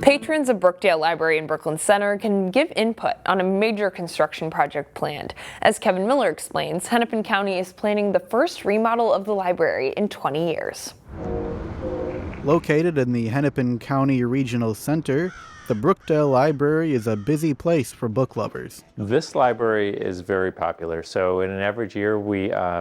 Patrons of Brookdale Library in Brooklyn Center can give input on a major construction project planned. As Kevin Miller explains, Hennepin County is planning the first remodel of the library in 20 years. Located in the Hennepin County Regional Center, the Brookdale Library is a busy place for book lovers. This library is very popular. So in an average year,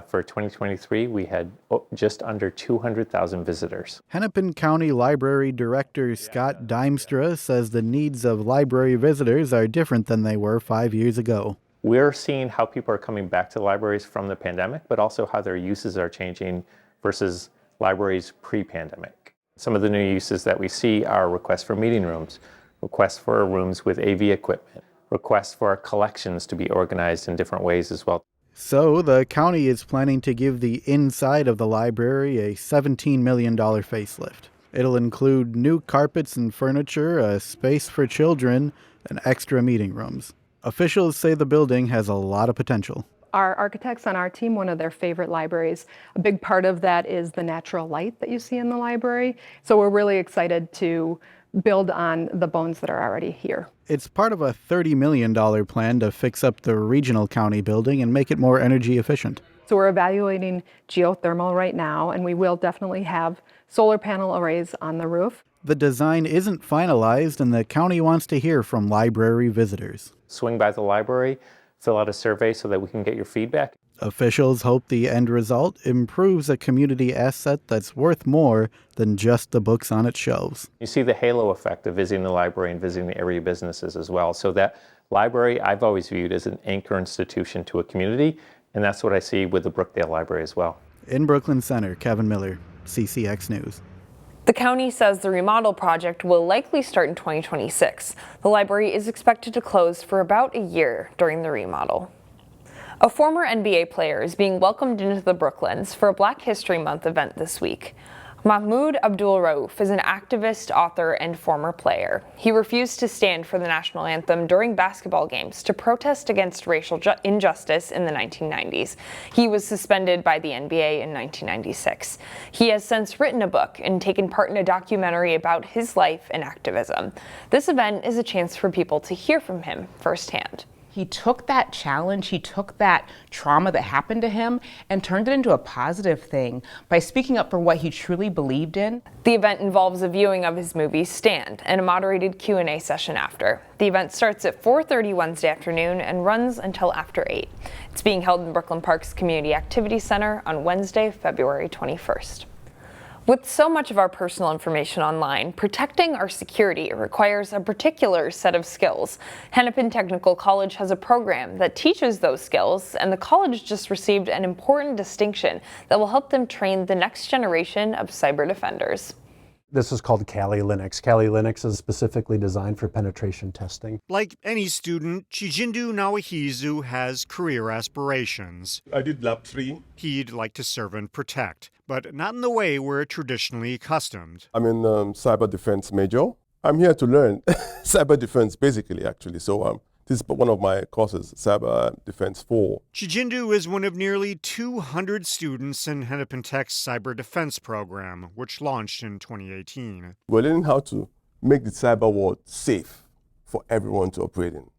for 2023, we had just under 200,000 visitors. Hennepin County Library Director Scott Dimstra says the needs of library visitors are different than they were 5 years ago. We're seeing how people are coming back to libraries from the pandemic, but also how their uses are changing versus libraries pre-pandemic. Some of the new uses that we see are requests for meeting rooms, requests for rooms with AV equipment, requests for collections to be organized in different ways as well. So the county is planning to give the inside of the library a $17 million facelift. It'll include new carpets and furniture, a space for children, and extra meeting rooms. Officials say the building has a lot of potential. Our architects on our team, one of their favorite libraries, a big part of that is the natural light that you see in the library. So we're really excited to build on the bones that are already here. It's part of a $30 million plan to fix up the regional county building and make it more energy efficient. So we're evaluating geothermal right now, and we will definitely have solar panel arrays on the roof. The design isn't finalized, and the county wants to hear from library visitors. Swing by the library, fill out a survey so that we can get your feedback. Officials hope the end result improves a community asset that's worth more than just the books on its shelves. You see the halo effect of visiting the library and visiting the area businesses as well. So that library I've always viewed as an anchor institution to a community, and that's what I see with the Brookdale Library as well. In Brooklyn Center, Kevin Miller, CCX News. The county says the remodel project will likely start in 2026. The library is expected to close for about a year during the remodel. A former NBA player is being welcomed into the Brooklands for a Black History Month event this week. Mahmoud Abdul-Rauf is an activist, author, and former player. He refused to stand for the national anthem during basketball games to protest against racial injustice in the 1990s. He was suspended by the NBA in 1996. He has since written a book and taken part in a documentary about his life and activism. This event is a chance for people to hear from him firsthand. He took that challenge, he took that trauma that happened to him and turned it into a positive thing by speaking up for what he truly believed in. The event involves a viewing of his movie Stand and a moderated Q&A session after. The event starts at 4:30 Wednesday afternoon and runs until after 8. It's being held in Brooklyn Park's Community Activity Center on Wednesday, February 21st. With so much of our personal information online, protecting our security requires a particular set of skills. Hennepin Technical College has a program that teaches those skills, and the college just received an important distinction that will help them train the next generation of cyber defenders. This is called Kali Linux. Kali Linux is specifically designed for penetration testing. Like any student, Chijindu Nawahizu has career aspirations. I did lab 3. He'd like to serve and protect, but not in the way we're traditionally accustomed. I'm in cyber defense major. I'm here to learn cyber defense, basically, actually. So this is one of my courses, Cyber Defense 4. Chijindu is one of nearly 200 students in Hennepin Tech's Cyber Defense program, which launched in 2018. We're learning how to make the cyber world safe for everyone to operate in.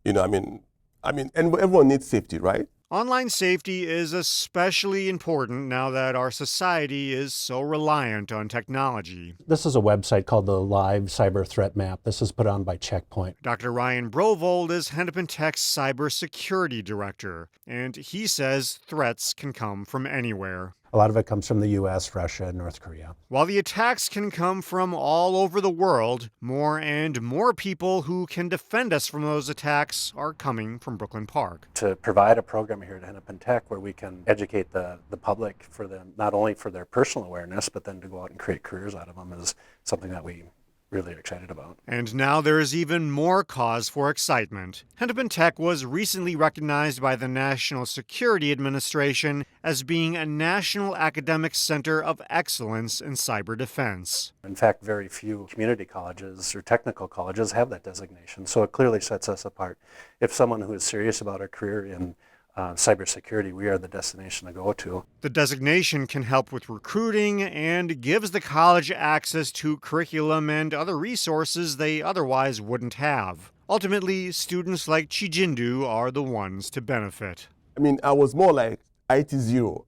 And everyone needs safety, right? Online safety is especially important now that our society is so reliant on technology. This is a website called the Live Cyber Threat Map. This is put on by Checkpoint. Dr. Ryan Brovold is Hennepin Tech's Cybersecurity Director, and he says threats can come from anywhere. A lot of it comes from the U.S., Russia, and North Korea. While the attacks can come from all over the world, more and more people who can defend us from those attacks are coming from Brooklyn Park. To provide a program here at Hennepin Tech where we can educate the public for them, not only for their personal awareness, but then to go out and create careers out of them is something that we really excited about. And now there is even more cause for excitement. Hennepin Tech was recently recognized by the National Security Administration as being a National Academic Center of Excellence in Cyber Defense. In fact, very few community colleges or technical colleges have that designation, so it clearly sets us apart. If someone who is serious about a career in cybersecurity, we are the destination to go to. The designation can help with recruiting and gives the college access to curriculum and other resources they otherwise wouldn't have. Ultimately, students like Chijindu are the ones to benefit. I mean, I was more like IT zero.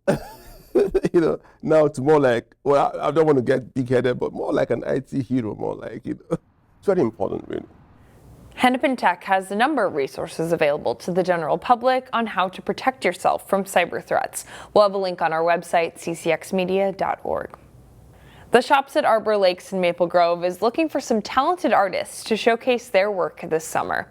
Now it's more like, well, I don't want to get big-headed, but more like an IT hero, more like, it's very important, really. Hennepin Tech has a number of resources available to the general public on how to protect yourself from cyber threats. We'll have a link on our website, ccxmedia.org. The Shops at Arbor Lakes in Maple Grove is looking for some talented artists to showcase their work this summer.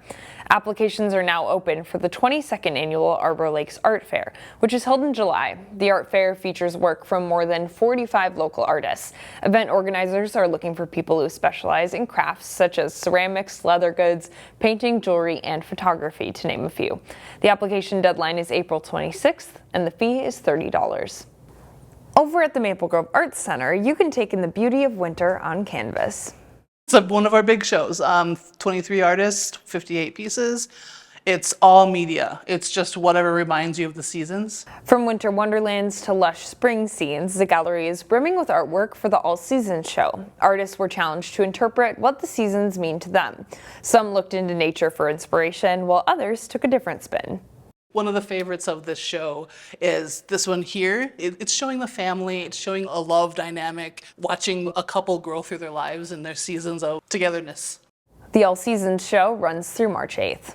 Applications are now open for the 22nd annual Arbor Lakes Art Fair, which is held in July. The art fair features work from more than 45 local artists. Event organizers are looking for people who specialize in crafts such as ceramics, leather goods, painting, jewelry, and photography, to name a few. The application deadline is April 26th, and the fee is $30. Over at the Maple Grove Arts Center, you can take in the beauty of winter on canvas. It's one of our big shows, 23 artists, 58 pieces. It's all media. It's just whatever reminds you of the seasons. From winter wonderlands to lush spring scenes, the gallery is brimming with artwork for the All Seasons show. Artists were challenged to interpret what the seasons mean to them. Some looked into nature for inspiration, while others took a different spin. One of the favorites of this show is this one here. It's showing the family, it's showing a love dynamic, watching a couple grow through their lives and their seasons of togetherness. The All Seasons show runs through March 8th.